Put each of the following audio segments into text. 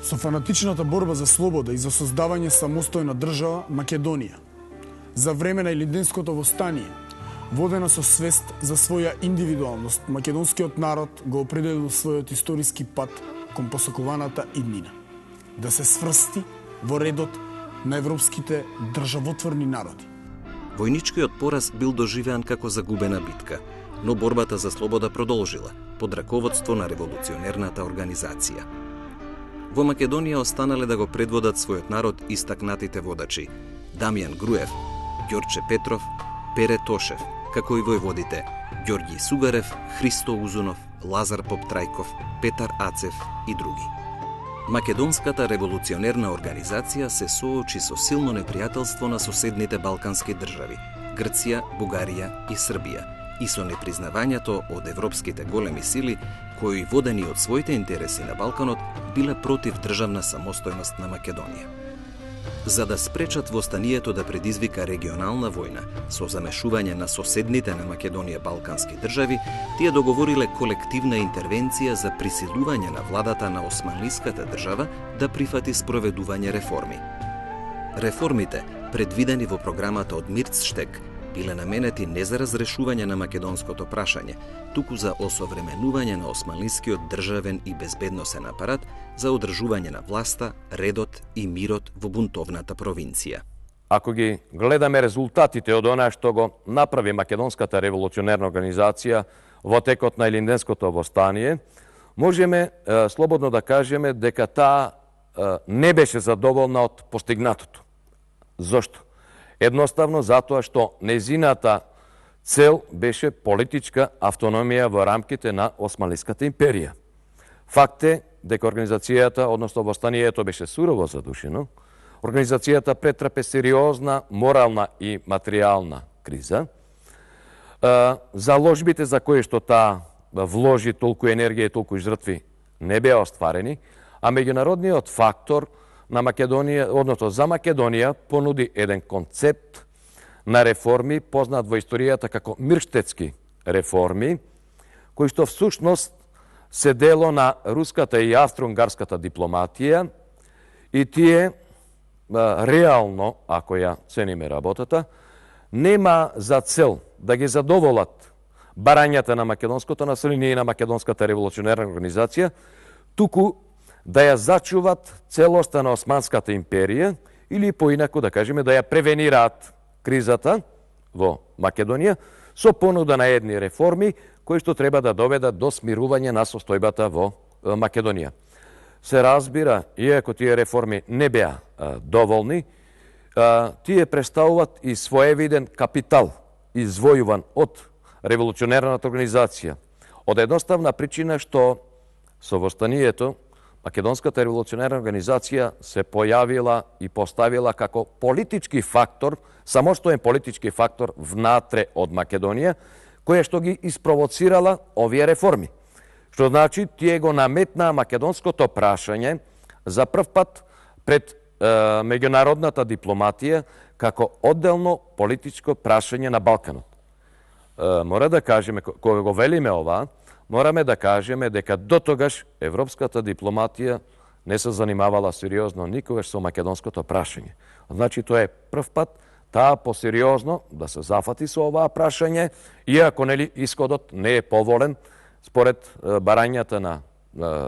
Со фанатичната борба за слобода и за создавање самостојна држава Македонија, за време на Илинденското востание, водена со свест за своја индивидуалност, македонскиот народ го определил својот историски пат кон посакуваната иднина. Да се сврсти во редот на европските државотворни народи. Војничкиот пораз бил доживеан како загубена битка, но борбата за слобода продолжила под раководство на револуционерната организација. Во Македонија останале да го предводат својот народ истакнатите водачи Дамјан Груев, Ѓорче Петров, Пере Тошев, како и војводите Ѓорѓи Сугарев, Христо Узунов, Лазар Поптрајков, Петар Ацев и други. Македонската револуционерна организација се соочи со силно непријателство на соседните балкански држави Грција, Бугарија и Србија и со непризнавањето од европските големи сили кои, водени од своите интереси на Балканот, биле против државна самостојност на Македонија. За да спречат востанието да предизвика регионална војна со замешување на соседните на Македонија балкански држави, тие договориле колективна интервенција за присилување на владата на османлиската држава да прифати спроведување реформи. Реформите, предвидени во програмата од Мирцштег, биле наменети не за разрешување на македонското прашање, туку за осовременување на османлискиот државен и безбедносен апарат за одржување на власта, редот и мирот во бунтовната провинција. Ако ги гледаме резултатите од она што го направи Македонската револуционерна организација во текот на Илинденското востание, можеме слободно да кажеме дека таа не беше задоволна од постигнатото. Зошто? Едноставно затоа што незината цел беше политичка автономија во рамките на Османлиската империја. Факт е дека организацијата, односно востанието, беше сурово задушено. Организацијата претрпе сериозна морална и материјална криза. Заложбите за кои што таа вложи толку енергија и толку жртви не беа остварени, а меѓународниот фактор на Македонија, односно за Македонија, понуди еден концепт на реформи, познат во историјата како Мирштетски реформи, кои што всушност се дело на руската и австро-унгарската дипломатија и тие реално, ако ја цениме работата, нема за цел да ги задоволат барањата на македонското население и на Македонската револуционерна организација, туку да ја зачуват целоста на Османската империја или поинаку да кажеме да ја превенираат кризата во Македонија со понуда на едни реформи кои што треба да доведат до смирување на состојбата во Македонија. Се разбира, иако тие реформи не беа доволни, тие представуваат и своевиден капитал извојуван од револуционерната организација. Од едноставна причина што со востанието Македонската револуционерна организација се појавила и поставила како политички фактор, самостоен политички фактор внатре од Македонија, која што ги испровоцирала овие реформи. Што значи, тие го наметнаа македонското прашање за прв пат пред меѓународната дипломатија како одделно политичко прашање на Балканот. Мора да кажеме, кога го велиме ова, мораме да кажеме дека дотогаш европската дипломатија не се занимавала сериозно никогаш со македонското прашање. Значи, тоа е прв пат таа посериозно да се зафати со оваа прашање, иако нели исходот не е поволен според барањата на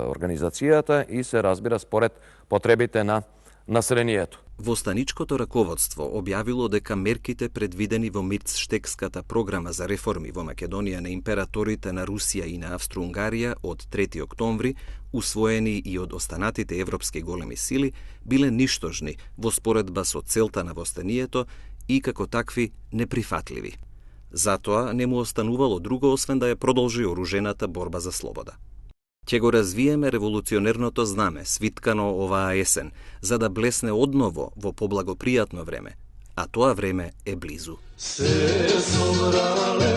организацијата и се разбира според потребите на населението. Востаничкото раководство објавило дека мерките предвидени во Мирцштекската програма за реформи во Македонија на императорите на Русија и на Австро-Унгарија од 3 октомври, усвоени и од останатите европски големи сили, биле ништожни во споредба со целта на востанието и како такви неприфатливи. Затоа не му останувало друго освен да ја продолжи оружената борба за слобода. Ќе го развиеме револуционерното знаме, свиткано оваа есен, за да блесне одново во поблагопријатно време, а тоа време е близу. Се собрале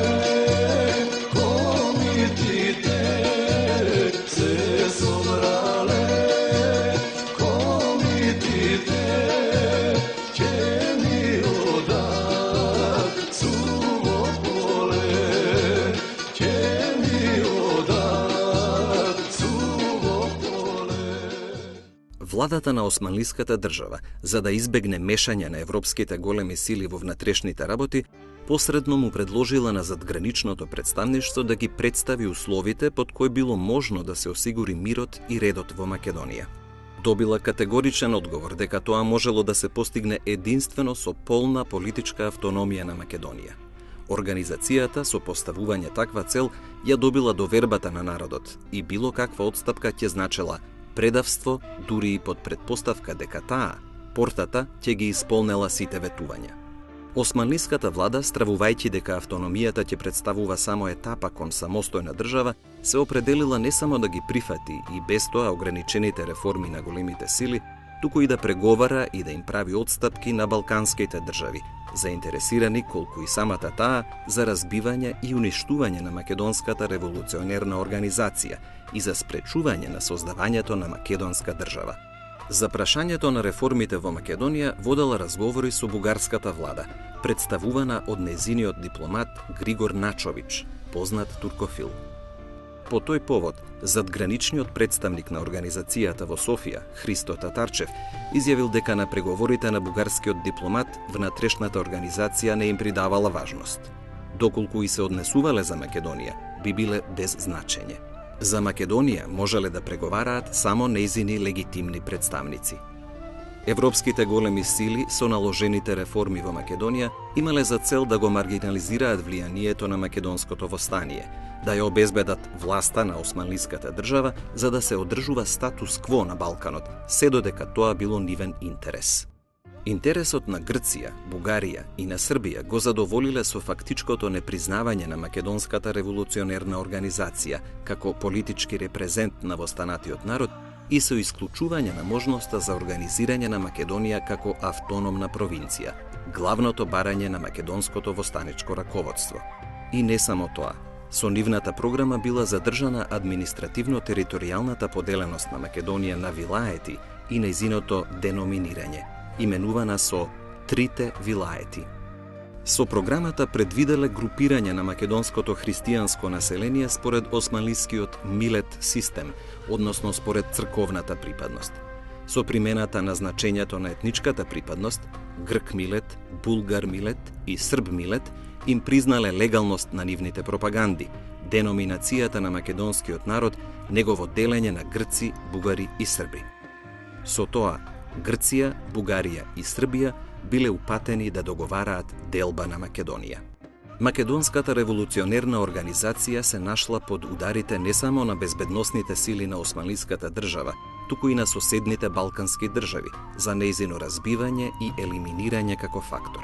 комитите, се собрале комитите, ќе ми одат суво поле, ќе ми одат. Владата на Османлиската држава, за да избегне мешање на европските големи сили во внатрешните работи, посредно му предложила на задграничното представништво да ги представи условите под кои било можно да се осигури мирот и редот во Македонија. Добила категоричен одговор дека тоа можело да се постигне единствено со полна политичка автономија на Македонија. Организацијата со поставување таква цел ја добила довербата на народот и било каква отстапка ќе значела предавство, дури и под предпоставка дека таа, портата, ќе ги исполнела сите ветувања. Османлиската влада, стравувајќи дека автономијата ќе представува само етапа кон самостојна држава, се определила не само да ги прифати и без тоа ограничените реформи на големите сили, туку и да преговара и да им прави отстапки на балканските држави, заинтересирани колку и самата таа за разбивање и уништување на македонската револуционерна организација и за спречување на создавањето на македонска држава. За прашањето на реформите во Македонија водела разговори со бугарската влада, представувана од незиниот дипломат Григор Начович, познат туркофил. По тој повод, задграничниот представник на организацијата во Софија, Христо Татарчев, изјавил дека на преговорите на бугарскиот дипломат внатрешната организација не им придавала важност. Доколку и се однесувале за Македонија, би биле без значење. За Македонија можеле да преговараат само нејзини легитимни представници. Европските големи сили со наложените реформи во Македонија имале за цел да го маргинализираат влијанието на македонското востание, да ја обезбедат власта на Османлиската држава за да се одржува статус кво на Балканот, се додека тоа било нивен интерес. Интересот на Грција, Бугарија и на Србија го задоволиле со фактичкото непризнавање на македонската револуционерна организација како политички репрезент на востанатиот народ и со исклучување на можноста за организирање на Македонија како автономна провинција, главното барање на македонското востаничко раководство. И не само тоа, со нивната програма била задржана административно-територијалната поделеност на Македонија на вилаети и нејзиното деноминирање, именувана со Трите вилаети. Со програмата предвиделе групирање на македонското христијанско население според османлискиот милет систем, односно според црковната припадност. Со примената на значењето на етничката припадност, грк милет, булгар милет и срб милет, им признале легалност на нивните пропаганди, деноминацијата на македонскиот народ, негово делење на грци, бугари и срби. Со тоа, Грција, Бугарија и Србија биле упатени да договараат делба на Македонија. Македонската револуционерна организација се нашла под ударите не само на безбедносните сили на Османлиската држава, туку и на соседните балкански држави, за нејзино разбивање и елиминирање како фактор.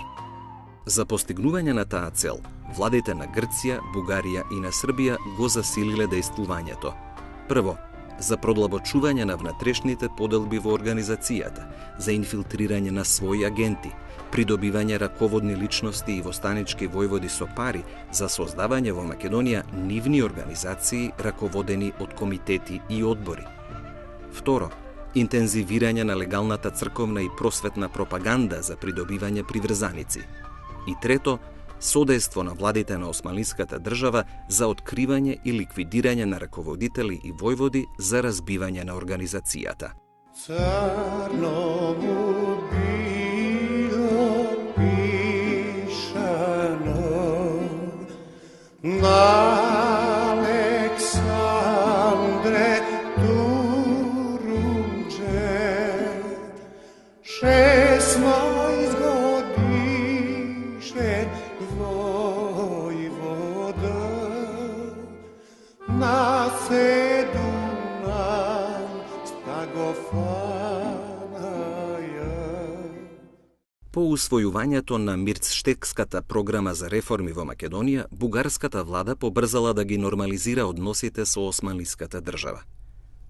За постигнување на таа цел, владите на Грција, Бугарија и на Србија го засилиле дејствувањето. Прво, за продлабочување на внатрешните поделби во организацијата, за инфилтрирање на своји агенти, придобивање раководни личности и востанички војводи со пари за создавање во Македонија нивни организации раководени од комитети и одбори. Второ, интензивирање на легалната црковна и просветна пропаганда за придобивање приврзаници. И трето, содејство на владите на Османлиската држава за откривање и ликвидирање на раководители и војводи за разбивање на организацијата. Црно му било пишано на Александре Турунче, 16 годишен војвода на По усвојувањето на Мирцштекската програма за реформи во Македонија, бугарската влада побрзала да ги нормализира односите со Османлиската држава.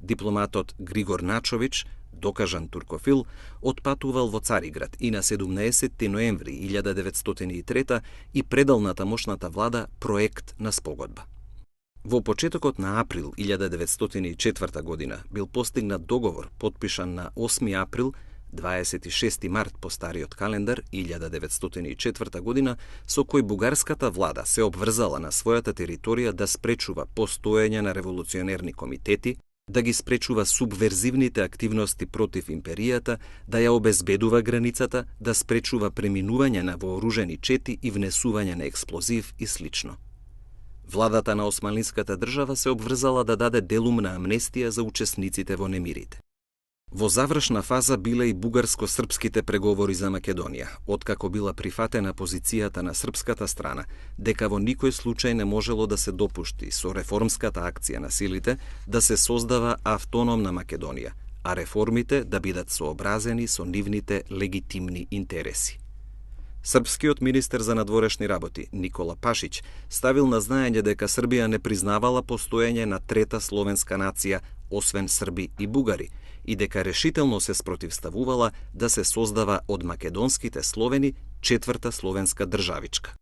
Дипломатот Григор Начович, докажан туркофил, отпатувал во Цариград и на 17 ноември 1903 и предал на тамошната влада проект на спогодба. Во почетокот на април 1904 година бил постигнат договор подпишан на 8 април 26 март по стариот календар 1904 година, со кој бугарската влада се обврзала на својата територија да спречува постоење на револуционерни комитети, да ги спречува субверзивните активности против империјата, да ја обезбедува границата, да спречува преминување на вооружени чети и внесување на експлозив и слично. Владата на Османлиската држава се обврзала да даде делумна амнестија за учесниците во немирите. Во завршна фаза биле и бугарско-српските преговори за Македонија, откако била прифатена позицијата на српската страна, дека во никој случај не можело да се допушти со реформската акција на силите да се создава автономна Македонија, а реформите да бидат сообразени со нивните легитимни интереси. Српскиот министер за надворешни работи Никола Пашиć ставил на знаење дека Србија не признавала постоење на трета словенска нација освен Срби и бугари и дека решително се спротивставувала да се создава од македонските словени четврта словенска државичка.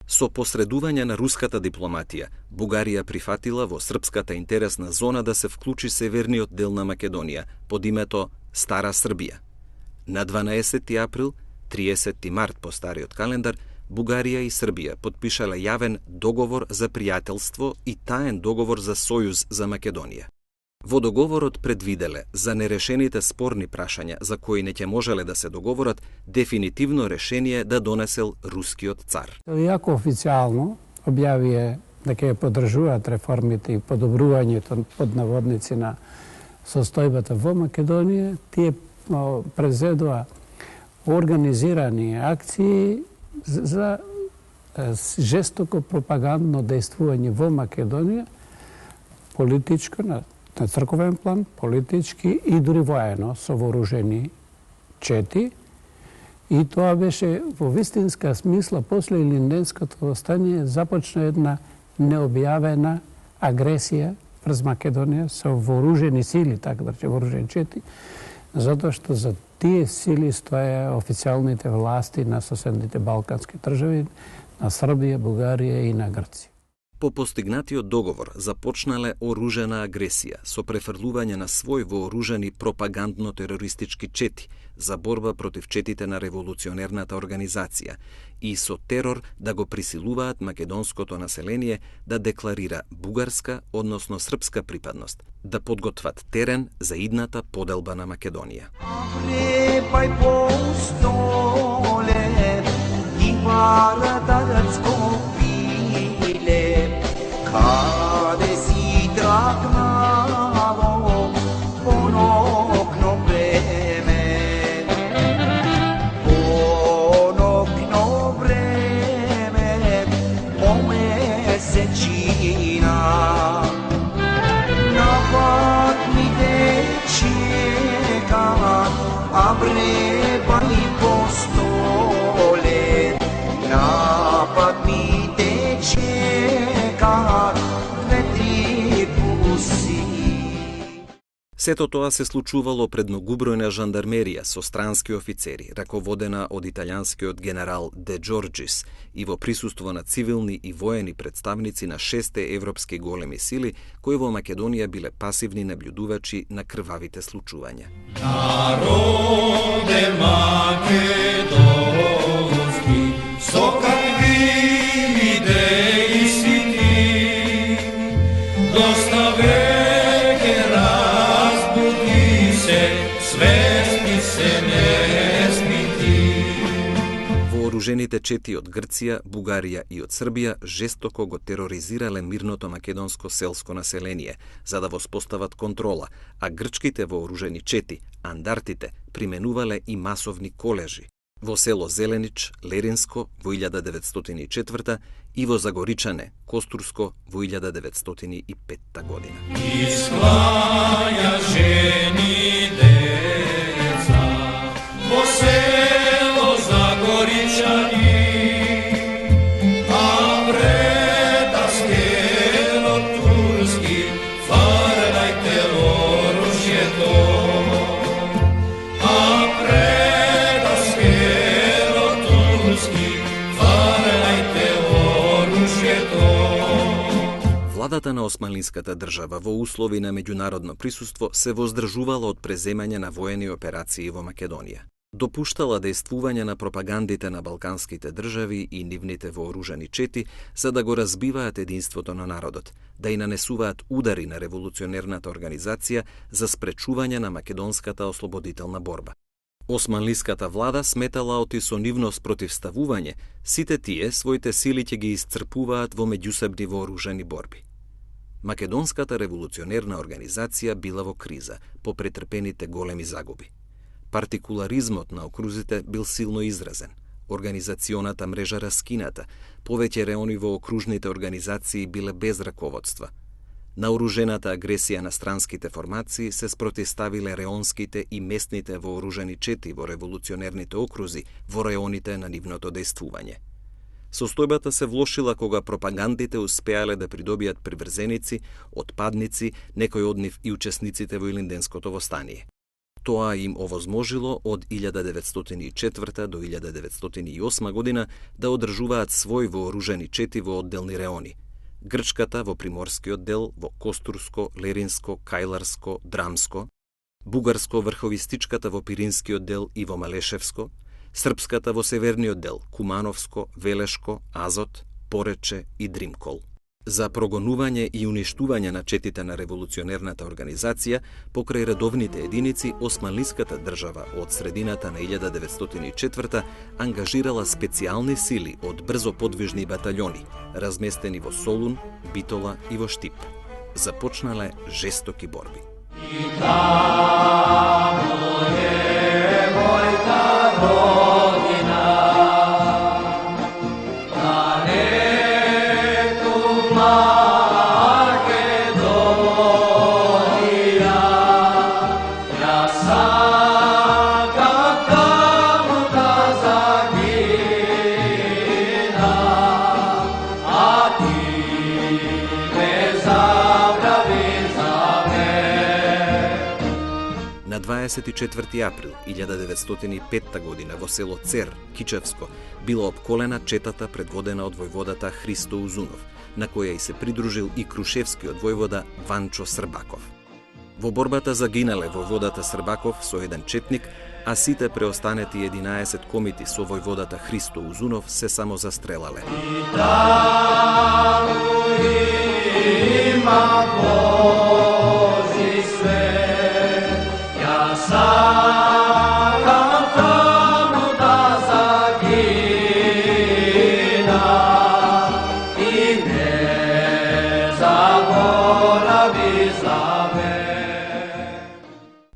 Со посредување на руската дипломатија, Бугарија прифатила во српската интересна зона да се вклучи северниот дел на Македонија под името Стара Србија. На 12 април 30 март по стариот календар, Бугарија и Србија потпишале јавен договор за пријателство и таен договор за сојуз за Македонија. Во договорот предвиделе за нерешените спорни прашања за кои не ќе можеле да се договорат, дефинитивно решение да донесел рускиот цар. Јако официјално објавија дека ја поддржуваат реформите и подобрувањето под наводници на состојбата во Македонија, тие презедува организирани акции за жестоко пропагандно дејствување во Македонија, политичко, на црковен план, политички и дури воено со вооружени чети. И тоа беше во вистинска смисла после Илинденското восстание започна една необјавена агресија врз Македонија со вооружени сили, така да рече, вооружени чети, затоа што за тие сили стоја официјалните власти на соседните балкански држави, на Србија, Бугарија и на Грција. По постигнатиот договор започнале оружена агресија со префрлување на свој вооружени пропагандно-терористички чети за борба против четите на револуционерната организација и со терор да го присилуваат македонското население да декларира бугарска, односно српска припадност, да подготват терен за идната поделба на Македонија. Kade si dragnavo ponokno vreme, ponokno vreme, po mesečina, napad mi te čeka, a vreba i postole, napad mi te čeka. Сето тоа се случувало пред многубројна жандармерија со странски офицери, раководена од италијанскиот генерал Де Джорџис и во присуство на цивилни и воени представници на 6 европски големи сили, кои во Македонија биле пасивни наблюдувачи на крвавите случувања. Народе македонски, со какви идеи си ти, доставе Вооружените чети од Грција, Бугарија и од Србија жестоко го тероризирале мирното македонско селско население за да воспостават контрола, а грчките вооружени чети, андартите, применувале и масовни колежи во село Зеленич, Леринско во 1904 и во Загоричане, Костурско во 1905 година. Исклаја жени деца во село Загоричани, а вреда скело турски, фарлајте оружјето, а вреда скело турски, фарлајте оружјето. Владата на Османлиската држава во услови на меѓународно присуство се воздржувала од преземање на воени операции во Македонија. Допуштала дејствување на пропагандите на балканските држави и нивните вооружени чети за да го разбиваат единството на народот, да и нанесуваат удари на револуционерната организација за спречување на македонската ослободителна борба. Османлиската влада сметала оти со нивно спротивставување, сите тие своите сили ќе ги исцрпуваат во меѓусебни вооружени борби. Македонската револуционерна организација била во криза по претрпените големи загуби. Партикуларизмот на окрузите бил силно изразен, организационата мрежа раскината, повеќе реони во окружните организации биле без раководства. Наоружената агресија на странските формации се спротивставиле реонските и местните вооружени чети во револуционерните окрузи во реоните на нивното дејствување. Состојбата се влошила кога пропагандите успеале да придобијат приврзеници, отпадници, некои од нив и учесниците во Илинденското востание. Тоа им овозможило од 1904 до 1908 година да одржуваат свој вооружени чети во одделни реони. Грчката во приморскиот дел, во Костурско, Леринско, Кајларско, Драмско, бугарско-врховистичката во Пиринскиот дел и во Малешевско, српската во северниот дел, Кумановско, Велешко, Азот, Порече и Дримкол. За прогонување и уништување на четите на револуционерната организација, покрај редовните единици, османлиската држава од средината на 1904 ангажирала специјални сили од брзо подвижни батаљони, разместени во Солун, Битола и во Штип. Започнале жестоки борби. На 24 април 1905 година во село Цер, Кичевско, била обколена четата предводена од војводата Христо Узунов, на која и се придружил и крушевскиот војвода Ванчо Србаков. Во борбата загинале војводата Србаков со еден четник, а сите преостанети 11 комити со војводата Христо Узунов се само застрелале.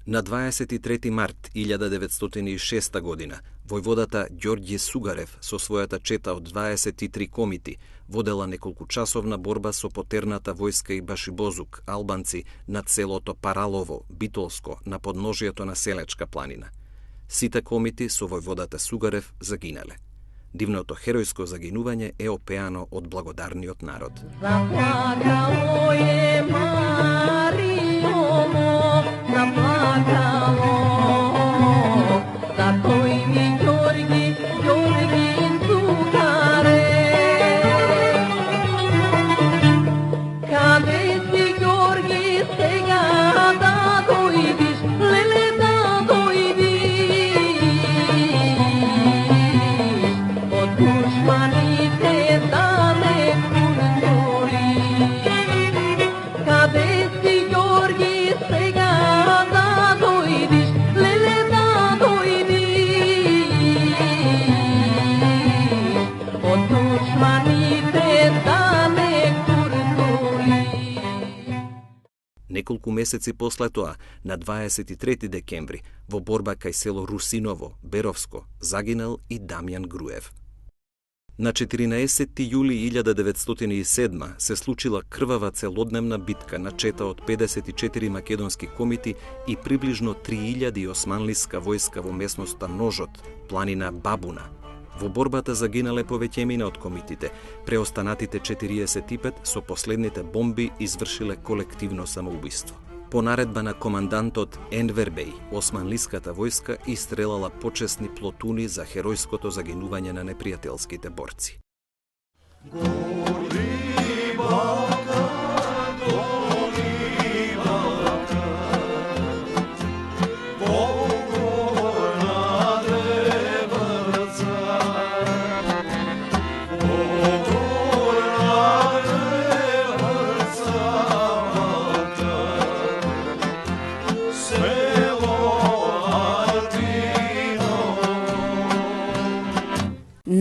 На 23 март 1906 година, војводата Ѓорѓе Сугарев со својата чета од 23 комити водела неколкучасовна борба со потерната војска и башибозук, албанци, над селото Паралово, Битолско, на подножието на Селечка планина. Сите комити со војводата Сугарев загинале. Дивното херојско загинување е опеано од благодарниот народ. Заплакало е Мариомо, заплакало, за тој ми Ѓорги, Ѓоргин тугаре. Каде си Ѓорги сега да дојдиш, леле да дојдиш, од душманите да не куртуриш. Каде си Ѓорги сега да дојдиш, леле да дојдиш, од душманите да не куртуриш. Неколку месеци после тоа, на 23 декември, во борба кај село Русиново, Беровско, загинал и Дамјан Груев. На 14 јули 1907 се случила крвава целодневна битка на чета од 54 македонски комити и приближно 3000 османлиска војска во местноста Ножот, планина Бабуна. Во борбата загинале повеќемина од комитите, преостанатите 45 со последните бомби извршиле колективно самоубиство. По наредба на командантот Енвер Беј, османлиската војска истрелала почесни плотуни за херојското загинување на непријателските борци. Pokojna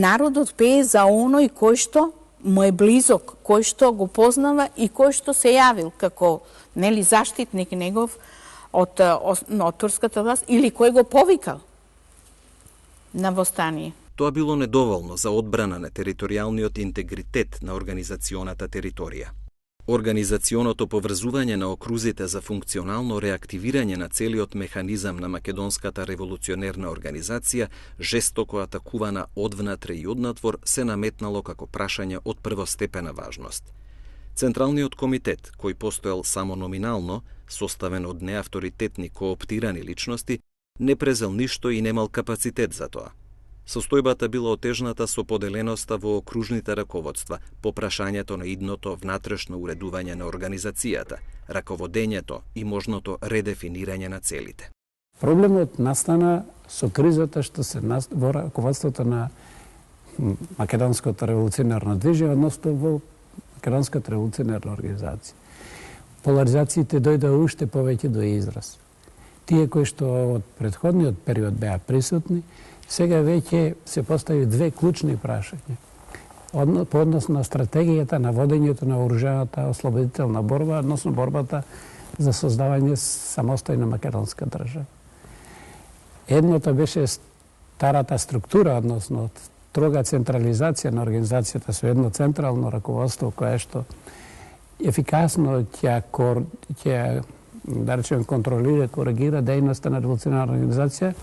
народот пее за оној кој што му е близок, кој што го познава и кој што се јавил како заштитник негов од турската власт или кој го повикал на востание. Тоа било недоволно за одбрана на територијалниот интегритет на организационата територија. Организационото поврзување на окрузите за функционално реактивирање на целиот механизам на македонската револуционерна организација, жестоко атакувана одвнатре и однатвор, се наметнало како прашање од првостепена важност. Централниот комитет, кој постоел само номинално, составен од неавторитетни кооптирани личности, не презел ништо и немал капацитет за тоа. Состојбата била отежната со поделеноста во окружните раководства, по прашањето на идното внатрешно уредување на организацијата, раководењето и можното редефинирање на целите. Проблемот настана со кризата што се во раководството на Македонското револуционерно движење, односно во Македонската револуционерна организација. Поларизациите дојде уште повеќе до израз. Тие кои што од претходниот период беа присутни, сега веќе се постави две клучни прашања. По однос на стратегијата на водењето на оружјаната ослободителна борба, односно борбата за создавање самостојна македонска држава. Едното беше старата структура, односно строга централизација на организацијата со едно централно раководство кое што ефикасно ќе да речем контролира, коригира дејноста на револуционарна организација,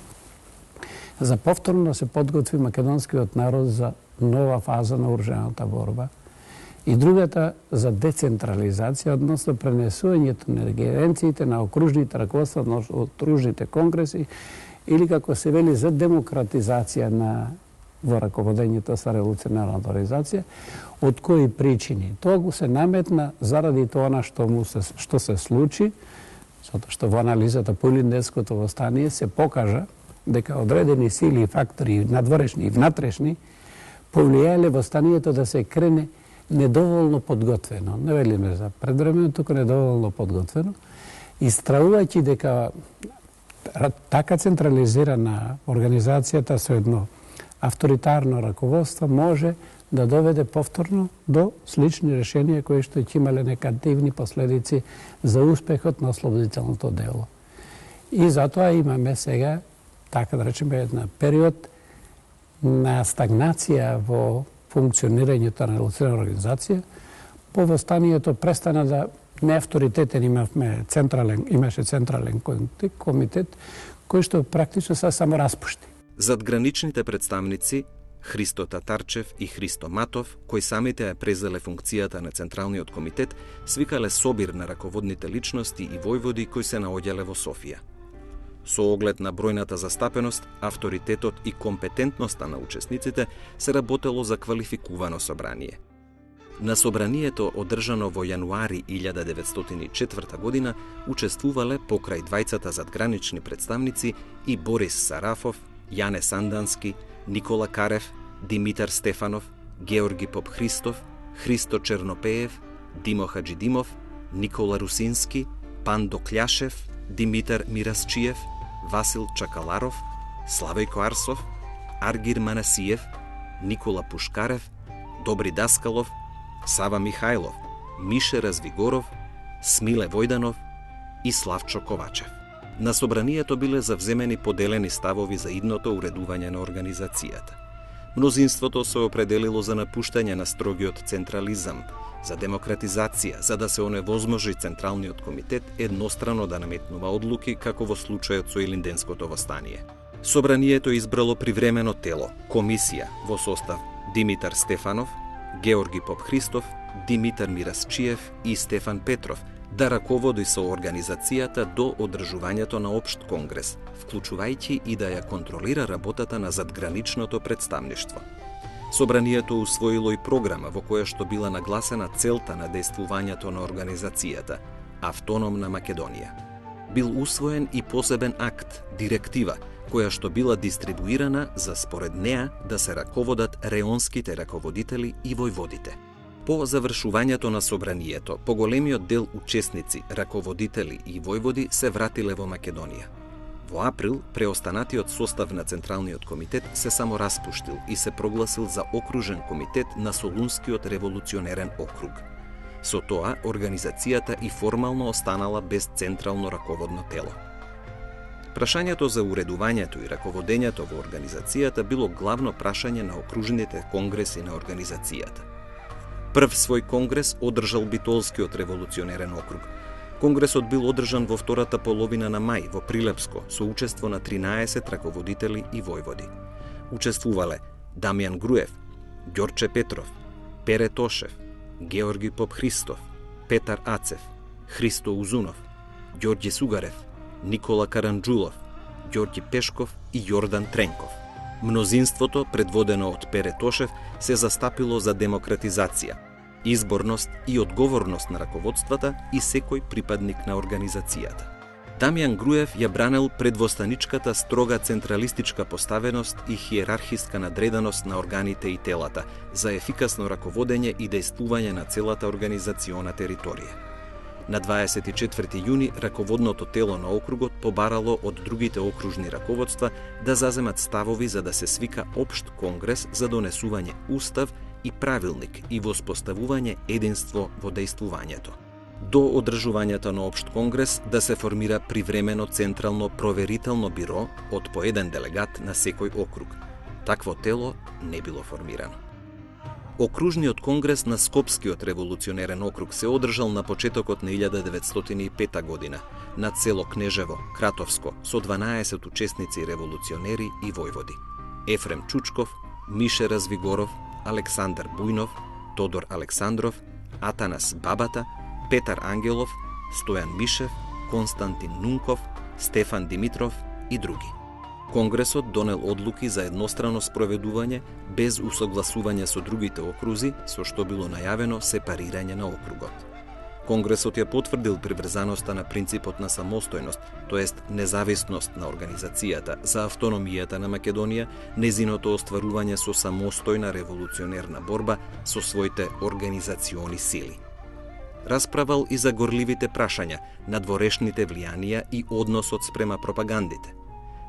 за повторно да се подготви македонскиот народ за нова фаза на оружјаната борба. И другата за децентрализација, односно пренесувањето на регенциите на окружните раководства, на окружните конгреси, или како се вели за демократизација во раководењето со револуционарната организација, од кои причини. Тоа го се наметна заради тоа што се случи, затоа што во анализата по Илинденското востание се покажа дека одредени сили и фактори, надворешни и внатрешни, повлијале востанието да се крене недоволно подготвено. Не велиме за предвремено, туку недоволно подготвено, истравувајќи дека така централизирана организацијата со едно авторитарно раководство може да доведе повторно до слични решенија кои што ќе имале негативни последици за успехот на ослободителното дело. И затоа имаме сега, така да речеме, една период на стагнација во функционирањето на револуционарна организација. По востанието престана да не авторитетен имаше централен комитет кој што практично се само распушти. Задграничните представници Христо Татарчев и Христо Матов, кои самите ја презеле функцијата на Централниот комитет, свикале собир на раководните личности и војводи кои се наоѓале во Софија. Со оглед на бројната застапеност, авторитетот и компетентноста на учесниците се работело за квалификувано собрание. На собранието одржано во јануари 1904 година учествувале покрај двајцата задгранични представници и Борис Сарафов, Јане Сандански, Никола Карев, Димитар Стефанов, Георги Попхристов, Христо Чернопеев, Димо Хаджидимов, Никола Русински, Пандо Кљашев, Димитар Мирасчиев, Васил Чакаларов, Славојко Арсов, Аргир Манасиев, Никола Пушкарев, Добри Даскалов, Сава Михајлов, Мише Развигоров, Смиле Војданов и Славчо Ковачев. На собранието биле завземени поделени ставови за идното уредување на организацијата. Мнозинството се определило за напуштање на строгиот централизам, за демократизација, за да се оневозможи Централниот комитет еднострано да наметнува одлуки како во случајот со Илинденското востание. Собранието избрало привремено тело, комисија во состав Димитар Стефанов, Георги Попхристов, Димитар Мирасчиев и Стефан Петров да раководи со организацијата до одржувањето на општ конгрес, вклучувајќи и да ја контролира работата на задграничното представништво. Собранието усвоило и програма во која што била нагласена целта на действувањето на организацијата – Автономна Македонија. Бил усвоен и посебен акт, директива, која што била дистрибуирана за според неа да се раководат реонските раководители и војводите. По завршувањето на собранието, поголемиот дел учесници, раководители и војводи се вратиле во Македонија. Во април, преостанатиот состав на Централниот комитет се само распуштил и се прогласил за окружен комитет на Солунскиот револуционерен округ. Со тоа, организацијата и формално останала без централно раководно тело. Прашањето за уредувањето и раководењето во организацијата било главно прашање на окружните конгреси на организацијата. Прв свој конгрес одржал Битолскиот револуционерен округ. Конгресот бил одржан во втората половина на мај во Прилепско со учество на 13 раководители и војводи. Учествувале Дамјан Груев, Ѓорче Петров, Пере Тошев, Георги Попхристов, Петар Ацев, Христо Узунов, Ѓорѓе Сугарев, Никола Каранџулов, Ѓорѓи Пешков и Јордан Тренков. Мнозинството, предводено од Пере Тошев, се застапило за демократизација, изборност и одговорност на раководствата и секој припадник на организацијата. Дамјан Груев ја бранел предвостаничката строга централистичка поставеност и хиерархиска надреданост на органите и телата за ефикасно раководење и дејствување на целата организациона територија. На 24 јуни раководното тело на округот побарало од другите окружни раководства да заземат ставови за да се свика општ конгрес за донесување устав и правилник и воспоставување единство во дејствувањето. До одржувањето на општ конгрес да се формира привремено централно проверително биро од по еден делегат на секој округ. Такво тело не било формирано. Окружниот конгрес на Скопскиот револуционерен округ се одржал на почетокот на 1905 година на село Кнежево, Кратовско, со 12 учесници револуционери и војводи. Ефрем Чучков, Мише Развигоров, Александар Бујнов, Тодор Александров, Атанас Бабата, Петар Ангелов, Стојан Мишев, Константин Нунков, Стефан Димитров и други. Конгресот донел одлуки за еднострано спроведување без усогласување со другите окрузи, со што било најавено сепарирање на округот. Конгресот ја потврдил приврзаноста на принципот на самостојност, тоест независност на организацијата, за автономијата на Македонија, незиното остварување со самостојна револуционерна борба со своите организациони сили. Расправал и за горливите прашања, надворешните влијанија и односот спрема пропагандите.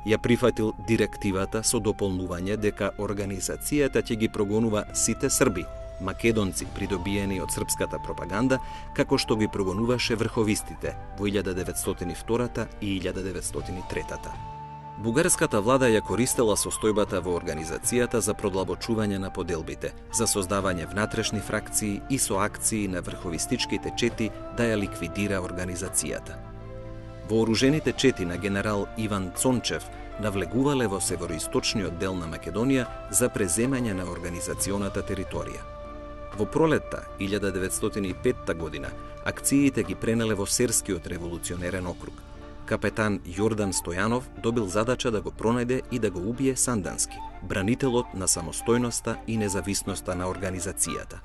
Ја прифатил директивата со дополнување дека организацијата ќе ги прогонува сите срби, македонци придобиени од српската пропаганда, како што ги прогонуваше врховистите во 1902 и 1903. Бугарската влада ја користела состојбата во организацијата за продлабочување на поделбите, за создавање внатрешни фракции и со акции на врховистичките чети да ја ликвидира организацијата. Вооружените чети на генерал Иван Цончев навлегувале во североисточниот дел на Македонија за преземање на организационата територија. Во пролетта 1905 година акциите ги пренеле во Серскиот револуционерен округ. Капетан Јордан Стојанов добил задача да го пронајде и да го убие Сандански, бранителот на самостојноста и независноста на организацијата.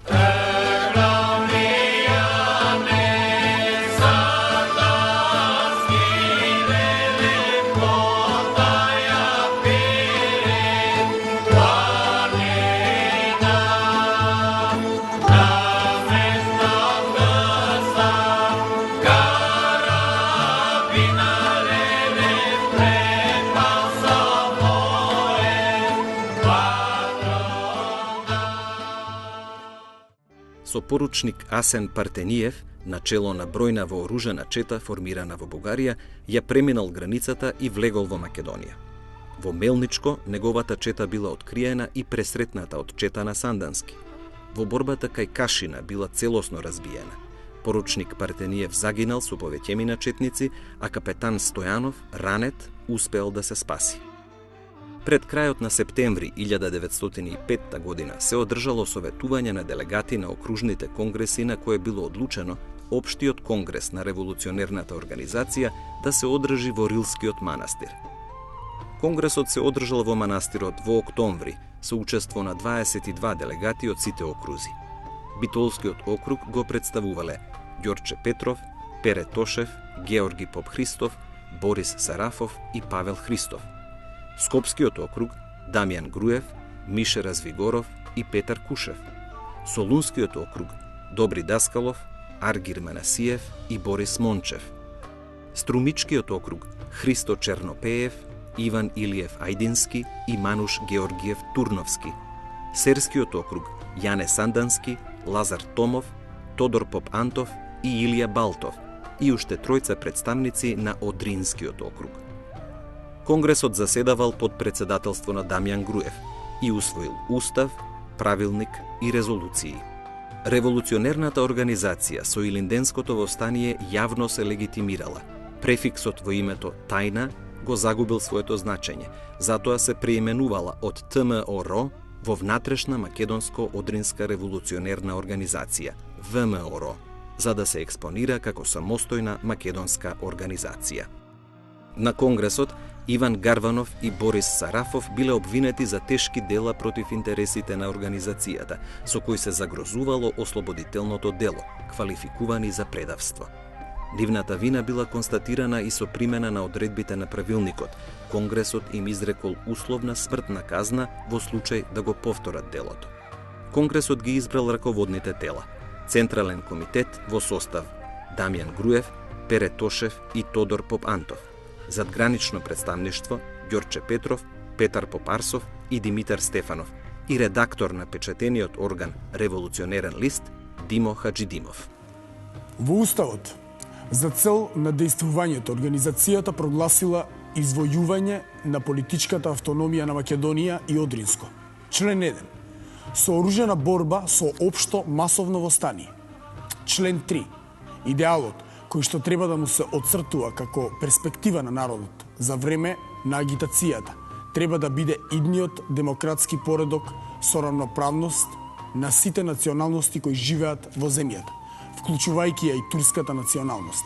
Со поручник Асен Партениев, начело на бројна вооружена чета формирана во Бугарија, ја преминал границата и влегол во Македонија. Во Мелничко неговата чета била откриена и пресретната од чета на Сандански. Во борбата кај Кашина била целосно разбиена. Поручник Партениев загинал со повеќемина четници, а капетан Стојанов, ранет, успеал да се спаси. Пред крајот на септември 1905 година се одржало советување на делегати на окружните конгреси на кое било одлучено Општиот конгрес на револуционерната организација да се одржи во Рилскиот манастир. Конгресот се одржал во манастирот во октомври со учество на 22 делегати од сите окрузи. Битолскиот округ го представувале Ѓорче Петров, Пере Тошев, Георги Попхристов, Борис Сарафов и Павел Христов. Скопскиот округ Дамјан Груев, Мише Развигоров и Петар Кушев. Солунскиот округ Добри Даскалов, Аргир Манасиев и Борис Мончев. Струмичкиот округ Христо Чернопеев, Иван Илиев Ајдински и Мануш Георгиев Турновски. Серскиот округ Јане Сандански, Лазар Томов, Тодор Поп Антов и Илија Балтов и уште тројца представници на Одринскиот округ. Конгресот заседавал под председателство на Дамјан Груев и усвоил устав, правилник и резолуции. Револуционерната организација со Илинденското востание јавно се легитимирала. Префиксот во името тајна го загубил своето значење, затоа се преименувала од ТМОР во Внатрешна македонско-одринска револуционерна организација, ВМРО, за да се експонира како самостојна македонска организација. На Конгресот, Иван Гарванов и Борис Сарафов биле обвинети за тешки дела против интересите на организацијата, со кои се загрозувало ослободителното дело, квалификувани за предавство. Нивната вина била констатирана и со примена на одредбите на правилникот. Конгресот им изрекол условна смртна казна во случај да го повторат делото. Конгресот ги избрал раководните тела. Централен комитет во состав Дамјан Груев, Пере Тошев и Тодор Поп Антов. Задгранично представништво Ѓорче Петров, Петар Попарсов и Димитар Стефанов и редактор на печатениот орган Револуционерен лист Димо Хаджидимов. Во Уставот, за цел на дејствувањето, организацијата прогласила извојување на политичката автономија на Македонија и Одринско. Член 1. Сооружена борба со општо масовно востание. Член 3. Идеалот кој што треба да му се отцртува како перспектива на народот за време на агитацијата треба да биде идниот демократски поредок со равноправност на сите националности кои живеат во земјата, вклучувајќи ја и турската националност.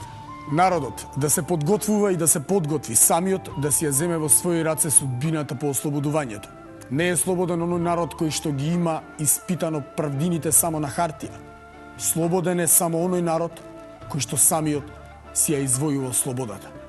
Народот да се подготвува и да се подготви самиот да си ја земе во своји раце судбината по ослободувањето. Не е слободен оној народ кој што ги има испитано правдините само на хартија. Слободен е само оној народ кој што самиот си ја извојувал слободата.